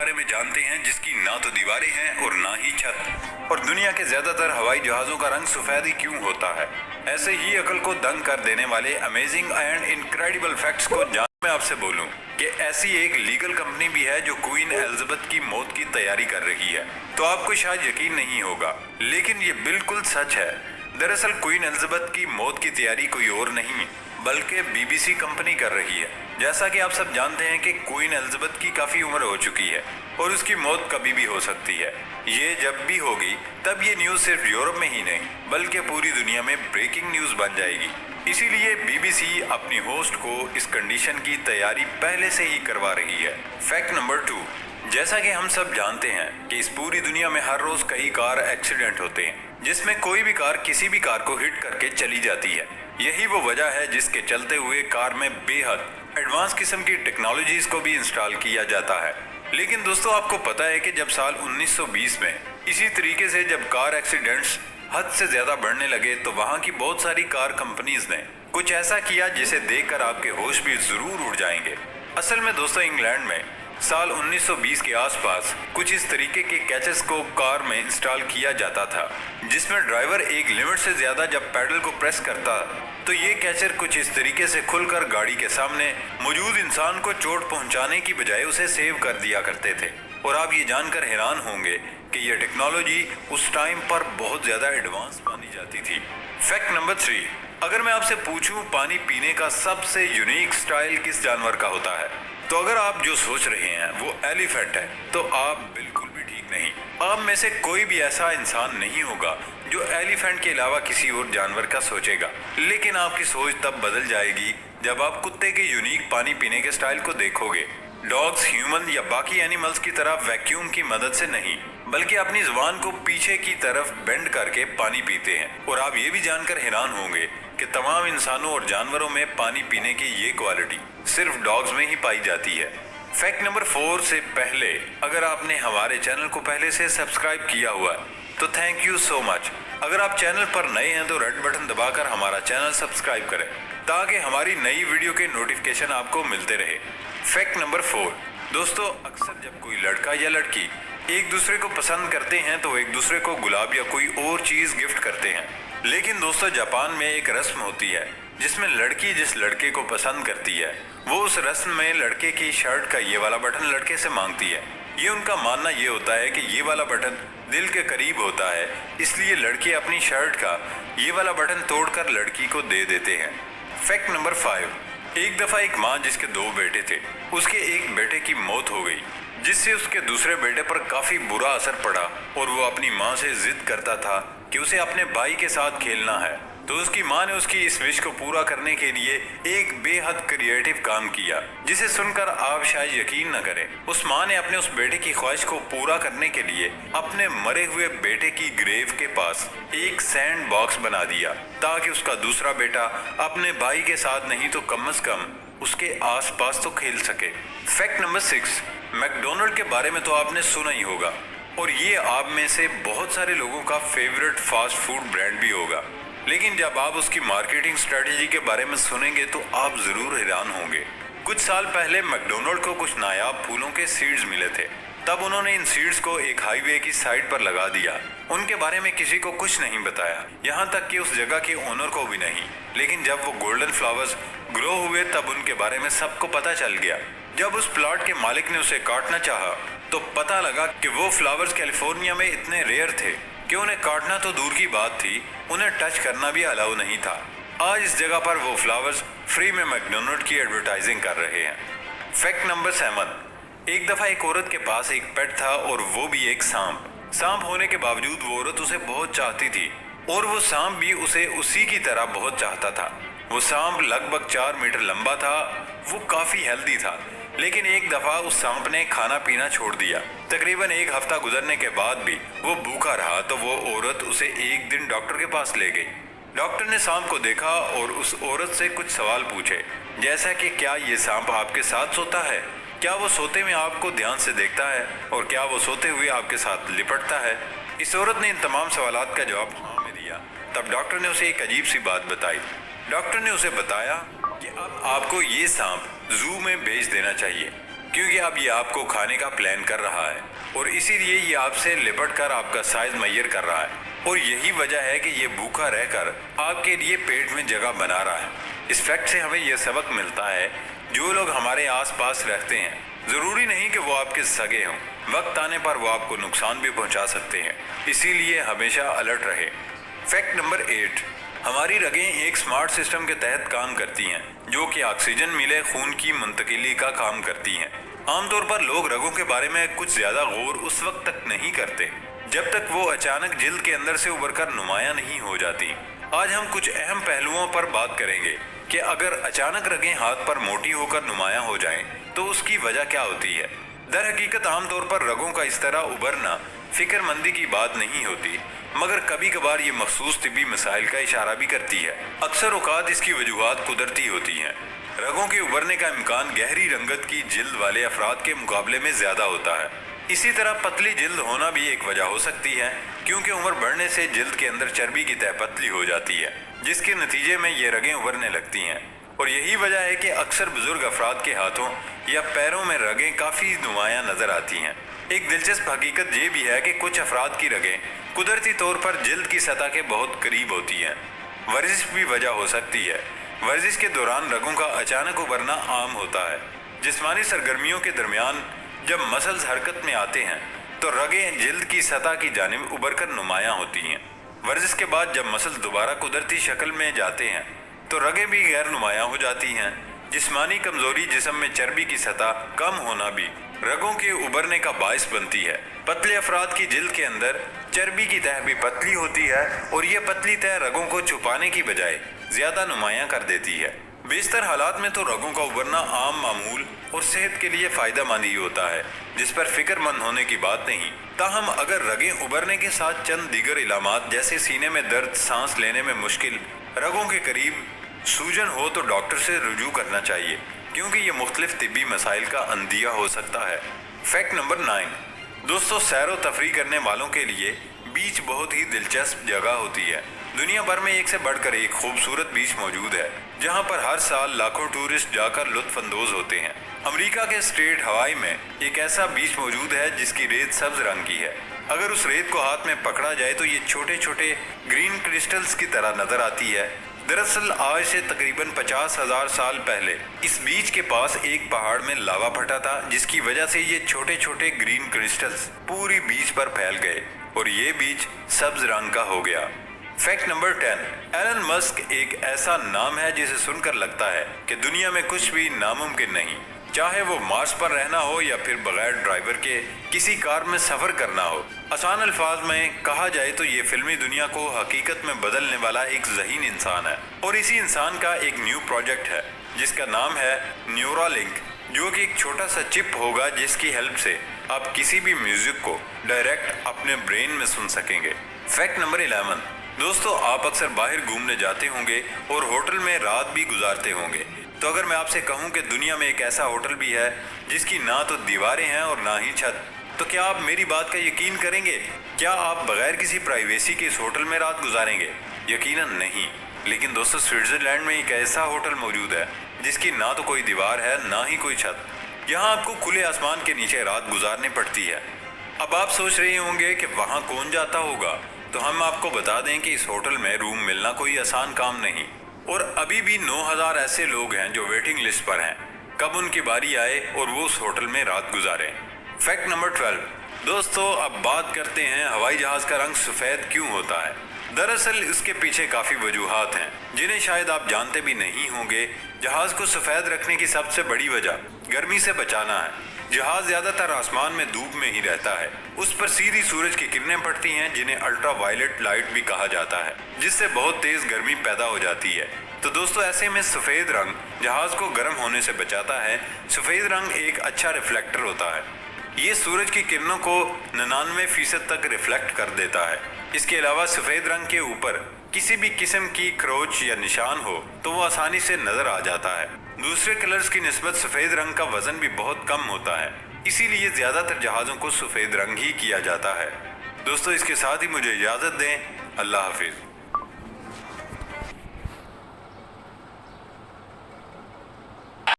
बारे में जानते हैं जिसकी ना तो दीवारें हैं और ना ही छत। और दुनिया के ज्यादातर हवाई जहाजों का रंग सफेद ही क्यों होता है? ऐसे ही अकल को दंग कर देने वाले अमेजिंग एंड इनक्रेडिबल फैक्ट्स को जान मैं आपसे बोलूं कि ऐसी एक लीगल कंपनी भी है जो क्वीन एलिजाबेथ की मौत की तैयारी कर रही है। तो आपको शायद यकीन नहीं होगा, लेकिन ये बिल्कुल सच है। दरअसल क्वीन एलिजाबेथ की मौत की तैयारी कोई और नहीं बल्कि बीबीसी कंपनी कर रही है। जैसा कि आप सब जानते हैं कि क्वीन एलिजाबेथ की काफी उम्र हो चुकी है और उसकी मौत कभी भी हो सकती है। ये जब भी होगी तब ये न्यूज सिर्फ यूरोप में ही नहीं बल्कि पूरी दुनिया में ब्रेकिंग न्यूज बन जाएगी। इसीलिए बीबीसी अपनी होस्ट को इस कंडीशन की तैयारी पहले से ही करवा रही है। फैक्ट नंबर 2, जैसा कि हम सब जानते हैं कि इस पूरी दुनिया में हर रोज कई कार एक्सीडेंट होते हैं जिसमें कोई भी कार किसी भी कार को हिट करके चली जाती है। यही वो वजह है जिसके चलते हुए कार में बेहद एडवांस किस्म की टेक्नोलॉजीज को भी इंस्टॉल किया जाता है। लेकिन दोस्तों, आपको पता है कि जब साल 1920 में इसी तरीके से जब कार एक्सीडेंट्स हद से ज्यादा बढ़ने लगे तो वहां की बहुत सारी कार कंपनीज ने कुछ ऐसा किया जिसे देखकर आपके होश भी जरूर उड़ जाएंगे। असल में दोस्तों, इंग्लैंड में साल 1920 के आसपास कुछ इस तरीके के कैचेस को कार में इंस्टॉल किया जाता था जिसमें ड्राइवर एक लिमिट से ज्यादा जब पैडल को प्रेस करता तो ये कैचर कुछ इस तरीके से खुलकर गाड़ी के सामने मौजूद इंसान को चोट पहुंचाने की बजाय उसे सेव कर दिया करते थे। और आप ये जानकर हैरान होंगे कि यह टेक्नोलॉजी उस टाइम पर बहुत ज्यादा एडवांस मानी जाती थी। फैक्ट नंबर 3, अगर मैं आपसे पूछूं पानी पीने का सबसे यूनिक स्टाइल किस जानवर का होता है, तो अगर आप जो सोच रहे हैं वो एलिफेंट है, तो आप बिल्कुल भी ठीक नहीं। आप में से कोई भी ऐसा इंसान नहीं होगा जो एलिफेंट के अलावा किसी और जानवर का सोचेगा। लेकिन आपकी सोच तब बदल जाएगी जब आप कुत्ते के यूनिक पानी पीने के स्टाइल को देखोगे। डॉग्स ह्यूमन या बाकी एनिमल्स की तरह वैक्यूम की मदद से नहीं बल्कि अपनी जुबान को पीछे की तरफ बेंड करके पानी पीते हैं। और आप ये भी जानकर हैरान होंगे कि तमाम इंसानों और जानवरों में पानी पीने की ये क्वालिटी सिर्फ डॉग्स में ही पाई जाती है। फैक्ट नंबर 4 से पहले अगर आपने हमारे चैनल को पहले से सब्सक्राइब किया हुआ है तो थैंक यू सो मच। अगर आप चैनल पर नए हैं तो रेड बटन दबाकर हमारा चैनल सब्सक्राइब करें ताकि हमारी नई वीडियो के नोटिफिकेशन आपको मिलते रहे। फैक्ट नंबर 4, दोस्तों, अक्सर जब कोई लड़का या लड़की एक दूसरे को पसंद करते हैं तो एक दूसरे को गुलाब या कोई और चीज गिफ्ट करते हैं। लेकिन दोस्तों, जापान में एक रस्म होती है जिसमें लड़की जिस लड़के को पसंद करती है वो उस रस्म में लड़के की शर्ट का ये वाला बटन लड़के से मांगती है। ये उनका मानना ये होता है कि ये वाला बटन दिल के करीब होता है, इसलिए लड़के अपनी शर्ट का ये वाला बटन तोड़कर लड़की को दे देते हैं। फैक्ट नंबर 5, एक दफा एक माँ जिसके 2 बेटे थे, उसके एक बेटे की मौत हो गई जिससे उसके दूसरे बेटे पर काफी बुरा असर पड़ा और वो अपनी माँ से जिद करता था कि उसे अपने भाई के साथ खेलना है। तो उसकी माँ ने उसकी इस विश को पूरा करने के लिए एक बेहद क्रिएटिव काम किया जिसे सुनकर आप शायद यकीन न करें। उस माँ ने अपने उस बेटे की ख्वाहिश को पूरा करने के लिए अपने मरे हुए बेटे की ग्रेव के पास एक सैंड बॉक्स बना दिया ताकि उसका दूसरा बेटा अपने भाई के साथ नहीं तो कम से कम उसके आसपास तो खेल सके। फैक्ट नंबर 6, मैकडोनल्ड के बारे में तो आपने सुना ही होगा और ये आप में से बहुत सारे लोगों का फेवरेट फास्ट फूड ब्रांड भी होगा। लेकिन जब आप उसकी मार्केटिंग स्ट्रेटेजी के बारे में सुनेंगे तो आप जरूर हैरान होंगे। कुछ साल पहले मैकडोनल्ड को कुछ नायाब फूलों के सीड्स मिले थे, तब उन्होंने इन सीड्स को एक हाईवे की साइड पर लगा दिया। उनके बारे में किसी को कुछ नहीं बताया, यहाँ तक कि उस जगह के ओनर को भी नहीं। लेकिन जब वो गोल्डन फ्लावर्स ग्रो हुए तब उनके बारे में सबको पता चल गया। जब उस प्लॉट के मालिक ने उसे काटना चाहा तो पता लगा कि वो फ्लावर्स कैलिफोर्निया में इतने रेयर थे कि उन्हें काटना तो दूर की बात थी, उन्हें टच करना भी अलाउ नहीं था। आज इस जगह पर वो फ्लावर्स फ्री में मैकडोनल्ड की एडवर्टाइजिंग कर रहे हैं। फैक्ट नंबर 7, एक दफा एक औरत के पास एक पेट था और वो भी एक सांप। सांप होने के बावजूद वो औरत उसे बहुत चाहती थी और वो सांप भी उसे उसी की तरह बहुत चाहता था। वो सांप लगभग 4 मीटर लंबा था, वो काफी हेल्दी था। लेकिन एक दफा उस सांप ने खाना पीना छोड़ दिया। तकरीबन 1 हफ्ता गुजरने के बाद भी वो भूखा रहा तो वो औरत उसे एक दिन डॉक्टर के पास ले गई। डॉक्टर ने सांप को देखा और उस औरत से कुछ सवाल पूछे, जैसा कि क्या ये सांप आपके साथ सोता है, क्या वो सोते में आपको ध्यान से देखता है और क्या वो सोते हुए आपके साथ लिपटता है। इस औरत ने इन तमाम सवालात का जवाब हाँ में दिया। तब डॉक्टर ने उसे एक अजीब सी बात बताई। डॉक्टर ने उसे बताया कि अब आपको ये सांप जू में भेज देना चाहिए क्योंकि अब ये आपको खाने का प्लान कर रहा है और इसीलिए ये आपसे लिपट कर आपका साइज मुहैया कर रहा है और यही वजह है कि ये भूखा रहकर आपके लिए पेट में जगह बना रहा है। इस फैक्ट से हमें यह सबक मिलता है, जो लोग हमारे आसपास रहते हैं जरूरी नहीं कि वो आपके सगे हों, वक्त आने पर वो आपको नुकसान भी पहुंचा सकते हैं, इसीलिए हमेशा अलर्ट रहे। फैक्ट नंबर 8, हमारी रगें एक स्मार्ट सिस्टम के तहत काम करती हैं जो कि ऑक्सीजन मिले खून की मुंतकिली का काम करती हैं। आमतौर पर लोग रगों के बारे में कुछ ज्यादा गौर उस वक्त तक नहीं करते जब तक वो अचानक जिल्द के अंदर से उभरकर नुमायां नहीं हो जाती। आज हम कुछ अहम पहलुओं पर बात करेंगे कि अगर अचानक रगें हाथ पर मोटी होकर नुमायां हो जाएं तो उसकी वजह क्या होती है। दर हकीकत आमतौर पर रगों का इस तरह उभरना फिक्रमंदी की बात नहीं होती, मगर कभी कभार ये मखसूस तिब्बी मसाइल का इशारा भी करती है। अक्सर औकात इसकी वजूहात कुदरती होती हैं। रगों के उभरने का इम्कान गहरी रंगत की जिल्द वाले अफराद के मुकाबले में ज्यादा होता है। इसी तरह पतली जिल्द होना भी एक वजह हो सकती है, क्योंकि उम्र बढ़ने से जिल्द के अंदर चर्बी की तह पतली हो जाती है, जिसके नतीजे में ये रगें उभरने लगती हैं। और यही वजह है कि अक्सर बुजुर्ग अफराद के हाथों या पैरों में रगें काफ़ी नुमायां नजर आती हैं। एक दिलचस्प हकीकत ये भी है कि कुछ अफराद की रगें कुदरती तौर पर जिल्द की सतह के बहुत करीब होती हैं। वर्जिश भी वजह हो सकती है। वर्जिश के दौरान रगों का अचानक उभरना आम होता है। जिस्मानी सरगर्मियों के दरमियान जब मसल्स हरकत में आते हैं तो रगें जिल्द की सतह की जानिब उभरकर नुमायां होती हैं। वर्जिश के बाद जब मसल्स दोबारा कुदरती शक्ल में जाते हैं तो रगें भी गैर नुमायां हो जाती हैं। जिस्मानी कमजोरी, जिस्म में चर्बी की सतह कम होना भी रगों के उभरने का बायस बनती है। पतले अफराद की जिल्द के अंदर चर्बी की तह भी पतली होती है और यह पतली तह रगों को छुपाने की बजाय ज्यादा नुमायां कर देती है। बेशतर हालात में तो रगों का उभरना आम मामूल और सेहत के लिए फायदेमंद ही होता है, जिस पर फिक्रमंद होने की बात नहीं। ताहम अगर रगें उभरने के साथ चंद दीगर इलामात जैसे सीने में दर्द, सांस लेने में मुश्किल, रगों के करीब सूजन हो तो डॉक्टर से रुजू करना चाहिए, क्योंकि ये मुख्तलिफ तिब्बी मसाइल का अंदिया हो सकता है। फैक्ट नंबर 9, दोस्तों, सैर व तफरी करने वालों के लिए बीच बहुत ही दिलचस्प जगह होती है। दुनिया भर में एक से बढ़कर एक खूबसूरत बीच मौजूद है, जहां पर हर साल लाखों टूरिस्ट जाकर लुत्फ अंदोज होते हैं। अमेरिका के स्टेट हवाई में एक ऐसा बीच मौजूद है जिसकी रेत सब्ज रंग की है। अगर उस रेत को हाथ में पकड़ा जाए तो ये छोटे छोटे ग्रीन क्रिस्टल्स की तरह नजर आती है। दरअसल आज से तकरीबन 50,000 साल पहले इस बीच के पास एक पहाड़ में लावा फटा था, जिसकी वजह से ये छोटे छोटे ग्रीन क्रिस्टल्स पूरी बीच पर फैल गए और ये बीच सब्ज रंग का हो गया। फैक्ट नंबर 10, एलन मस्क एक ऐसा नाम है जिसे सुनकर लगता है कि दुनिया में कुछ भी नामुमकिन नहीं, चाहे वो मार्स पर रहना हो या फिर बगैर ड्राइवर के किसी कार में सफर करना हो। आसान अल्फाज में कहा जाए तो ये फिल्मी दुनिया को हकीकत में बदलने वाला एक ज़हीन इंसान है और इसी इंसान का एक न्यू प्रोजेक्ट है जिसका नाम है न्यूरालिंक, जो कि एक छोटा सा चिप होगा जिसकी हेल्प से आप किसी भी म्यूजिक को डायरेक्ट अपने ब्रेन में सुन सकेंगे। फैक्ट नंबर 11, दोस्तों, आप अक्सर बाहर घूमने जाते होंगे और होटल में रात भी गुजारते होंगे। तो अगर मैं आपसे कहूं कि दुनिया में एक ऐसा होटल भी है जिसकी ना तो दीवारें हैं और ना ही छत, तो क्या आप मेरी बात का यकीन करेंगे? क्या आप बगैर किसी प्राइवेसी के इस होटल में रात गुजारेंगे? यकीनन नहीं। लेकिन दोस्तों, स्विट्जरलैंड में एक ऐसा होटल मौजूद है जिसकी ना तो कोई दीवार है ना ही कोई छत। यहाँ आपको खुले आसमान के नीचे रात गुजारनी पड़ती है। अब आप सोच रहे होंगे कि वहाँ कौन जाता होगा, तो हम आपको बता दें कि इस होटल में रूम मिलना कोई आसान काम नहीं और अभी भी 9,000 ऐसे लोग हैं जो वेटिंग लिस्ट पर हैं। कब उनकी बारी आए और वो उस होटल में रात गुजारें। फैक्ट नंबर 12, दोस्तों, अब बात करते हैं हवाई जहाज का रंग सफ़ेद क्यों होता है। दरअसल इसके पीछे काफ़ी वजूहात हैं जिन्हें शायद आप जानते भी नहीं होंगे। जहाज़ को सफ़ेद रखने की सबसे बड़ी वजह गर्मी से बचाना है। जहाज ज्यादातर आसमान में धूप में ही रहता है, उस पर सीधी सूरज की किरणें पड़ती हैं जिन्हें अल्ट्रा वायलेट लाइट भी कहा जाता है, जिससे बहुत तेज गर्मी पैदा हो जाती है। तो दोस्तों, ऐसे में सफेद रंग जहाज को गर्म होने से बचाता है। सफेद रंग एक अच्छा रिफ्लेक्टर होता है, ये सूरज की किरणों को 99% तक रिफ्लेक्ट कर देता है। इसके अलावा सफेद रंग के ऊपर किसी भी किस्म की खरोच या निशान हो तो वो आसानी से नजर आ जाता है। दूसरे कलर्स की निस्बत सफेद रंग का वजन भी बहुत कम होता है, इसीलिए ज्यादातर जहाजों को सफेद रंग ही किया जाता है। दोस्तों, इसके साथ ही मुझे इजाजत दें। अल्लाह हाफिज।